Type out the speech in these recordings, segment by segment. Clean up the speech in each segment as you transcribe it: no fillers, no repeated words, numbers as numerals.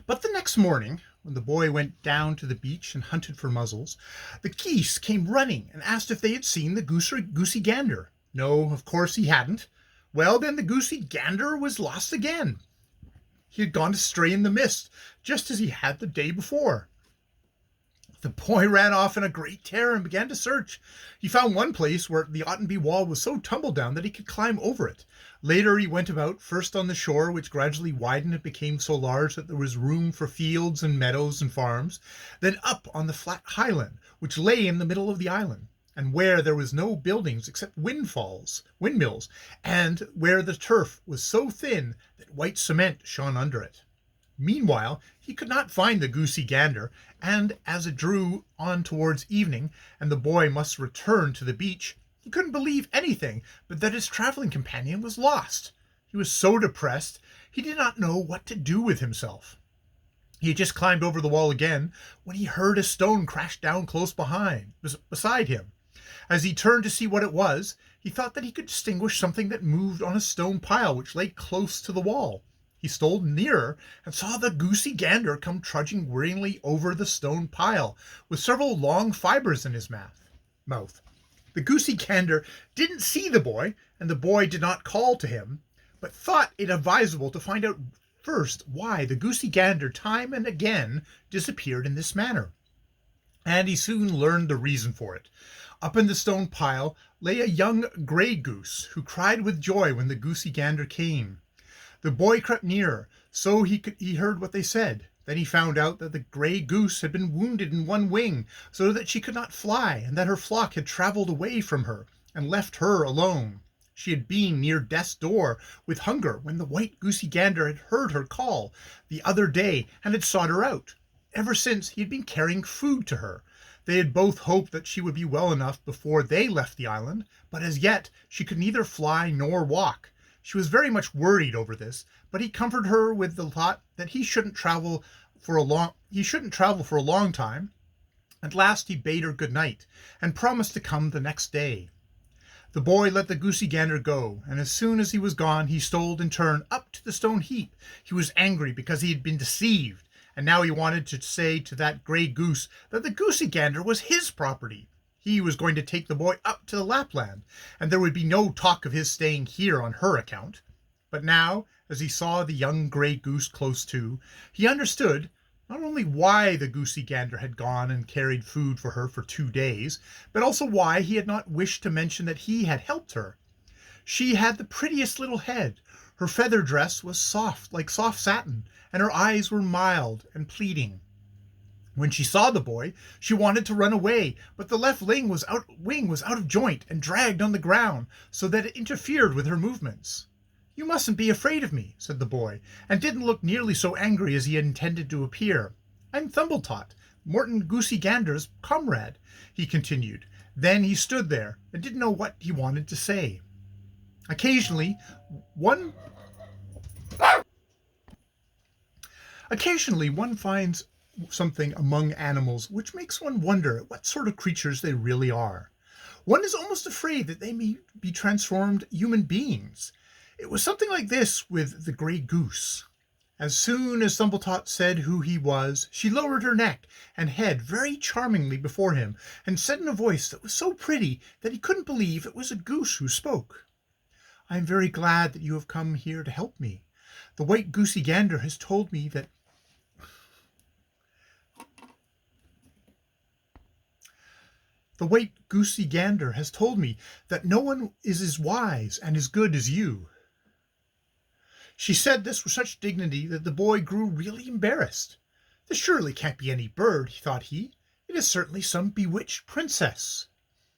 But the next morning, when the boy went down to the beach and hunted for mussels, the geese came running and asked if they had seen the goosey gander. No, of course he hadn't. Well, then the goosey gander was lost again. He had gone astray in the mist, just as he had the day before. The boy ran off in a great terror and began to search. He found one place where the Ottenby wall was so tumble down that he could climb over it. Later he went about, first on the shore, which gradually widened and became so large that there was room for fields and meadows and farms, then up on the flat highland, which lay in the middle of the island, and where there was no buildings except windmills, and where the turf was so thin that white cement shone under it. Meanwhile, he could not find the goosey gander, and as it drew on towards evening, and the boy must return to the beach, he couldn't believe anything but that his traveling companion was lost. He was so depressed, he did not know what to do with himself. He had just climbed over the wall again when he heard a stone crash down close beside him. As he turned to see what it was, he thought that he could distinguish something that moved on a stone pile which lay close to the wall. He stole nearer and saw the goosey gander come trudging wearily over the stone pile, with several long fibers in his mouth. The goosey gander didn't see the boy, and the boy did not call to him, but thought it advisable to find out first why the goosey gander time and again disappeared in this manner. And he soon learned the reason for it. Up in the stone pile lay a young grey goose, who cried with joy when the goosey gander came. The boy crept nearer, so he heard what they said. Then he found out that the grey goose had been wounded in one wing, so that she could not fly, and that her flock had travelled away from her, and left her alone. She had been near death's door with hunger when the white goosey gander had heard her call the other day, and had sought her out. Ever since, he had been carrying food to her. They had both hoped that she would be well enough before they left the island, but as yet she could neither fly nor walk. She was very much worried over this, but he comforted her with the thought that he shouldn't travel for a long time. At last he bade her good night, and promised to come the next day. The boy let the goosey gander go, and as soon as he was gone, he stole in turn up to the stone heap. He was angry because he had been deceived, and now he wanted to say to that grey goose that the goosey gander was his property. He was going to take the boy up to the Lapland, and there would be no talk of his staying here on her account. But now, as he saw the young grey goose close to, he understood not only why the goosey gander had gone and carried food for her for 2 days, but also why he had not wished to mention that he had helped her. She had the prettiest little head. Her feather dress was soft, like soft satin, and her eyes were mild and pleading. When she saw the boy, she wanted to run away, but the left wing was out of joint and dragged on the ground, so that it interfered with her movements. "You mustn't be afraid of me," said the boy, and didn't look nearly so angry as he had intended to appear. "I'm Thumbletot, Morton Goosey Gander's comrade," he continued. Then he stood there and didn't know what he wanted to say. Occasionally one finds something among animals which makes one wonder what sort of creatures they really are. One is almost afraid that they may be transformed human beings. It was something like this with the grey goose. As soon as Thumbletot said who he was, she lowered her neck and head very charmingly before him, and said in a voice that was so pretty that he couldn't believe it was a goose who spoke, "I am very glad that you have come here to help me. The white goosey gander has told me that no one is as wise and as good as you." She said this with such dignity that the boy grew really embarrassed. "This surely can't be any bird," thought he. "It is certainly some bewitched princess."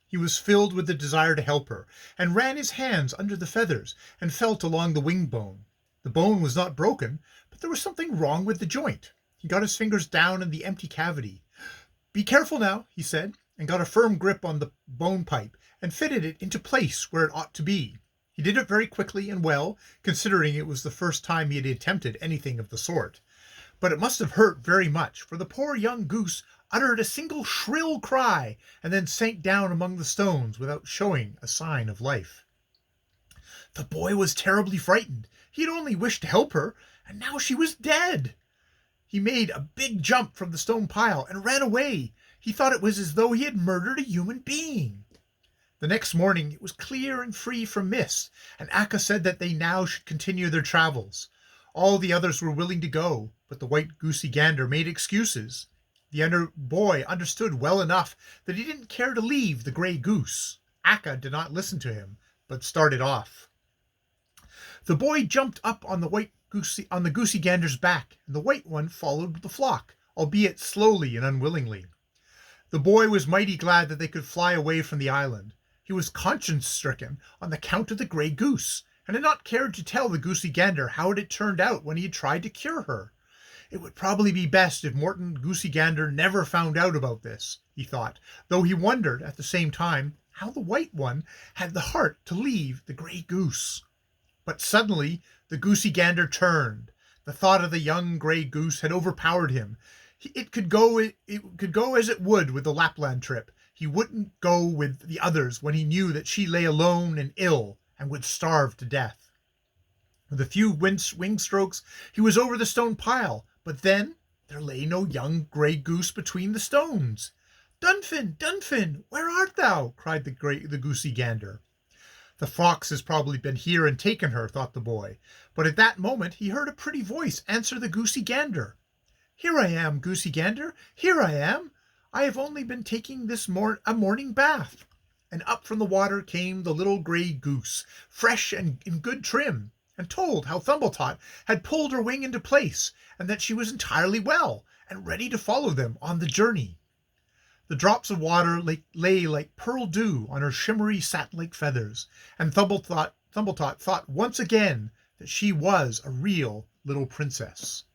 He was filled with the desire to help her, and ran his hands under the feathers and felt along the wing bone. The bone was not broken, but there was something wrong with the joint. He got his fingers down in the empty cavity. "Be careful now," he said, and got a firm grip on the bone pipe and fitted it into place where it ought to be. He did it very quickly and well, considering it was the first time he had attempted anything of the sort. But it must have hurt very much, for the poor young goose uttered a single shrill cry, and then sank down among the stones without showing a sign of life. The boy was terribly frightened. He had only wished to help her, and now she was dead. He made a big jump from the stone pile and ran away. He thought it was as though he had murdered a human being. The next morning it was clear and free from mist, and Akka said that they now should continue their travels. All the others were willing to go, but the white goosey gander made excuses. The other boy understood well enough that he didn't care to leave the grey goose. Akka did not listen to him, but started off. The boy jumped up on the goosey gander's back, and the white one followed the flock, albeit slowly and unwillingly. The boy was mighty glad that they could fly away from the island. He was conscience-stricken on the count of the grey goose, and had not cared to tell the goosey gander how it had turned out when he had tried to cure her. It would probably be best if Morton Goosey Gander never found out about this, he thought, though he wondered at the same time how the white one had the heart to leave the grey goose. But suddenly the goosey gander turned. The thought of the young grey goose had overpowered him. It could go as it would with the Lapland trip. He wouldn't go with the others when he knew that she lay alone and ill and would starve to death. With a few wing strokes, he was over the stone pile, but then there lay no young grey goose between the stones. "Dunfin, Dunfin, where art thou?" cried the goosey gander. The fox has probably been here and taken her, thought the boy, but at that moment he heard a pretty voice answer the goosey gander. "Here I am, goosey gander, here I am. I have only been taking a morning bath." And up from the water came the little grey goose, fresh and in good trim, and told how Thumbletot had pulled her wing into place, and that she was entirely well, and ready to follow them on the journey. The drops of water lay like pearl dew on her shimmery satin-like feathers, and Thumbletot thought once again that she was a real little princess.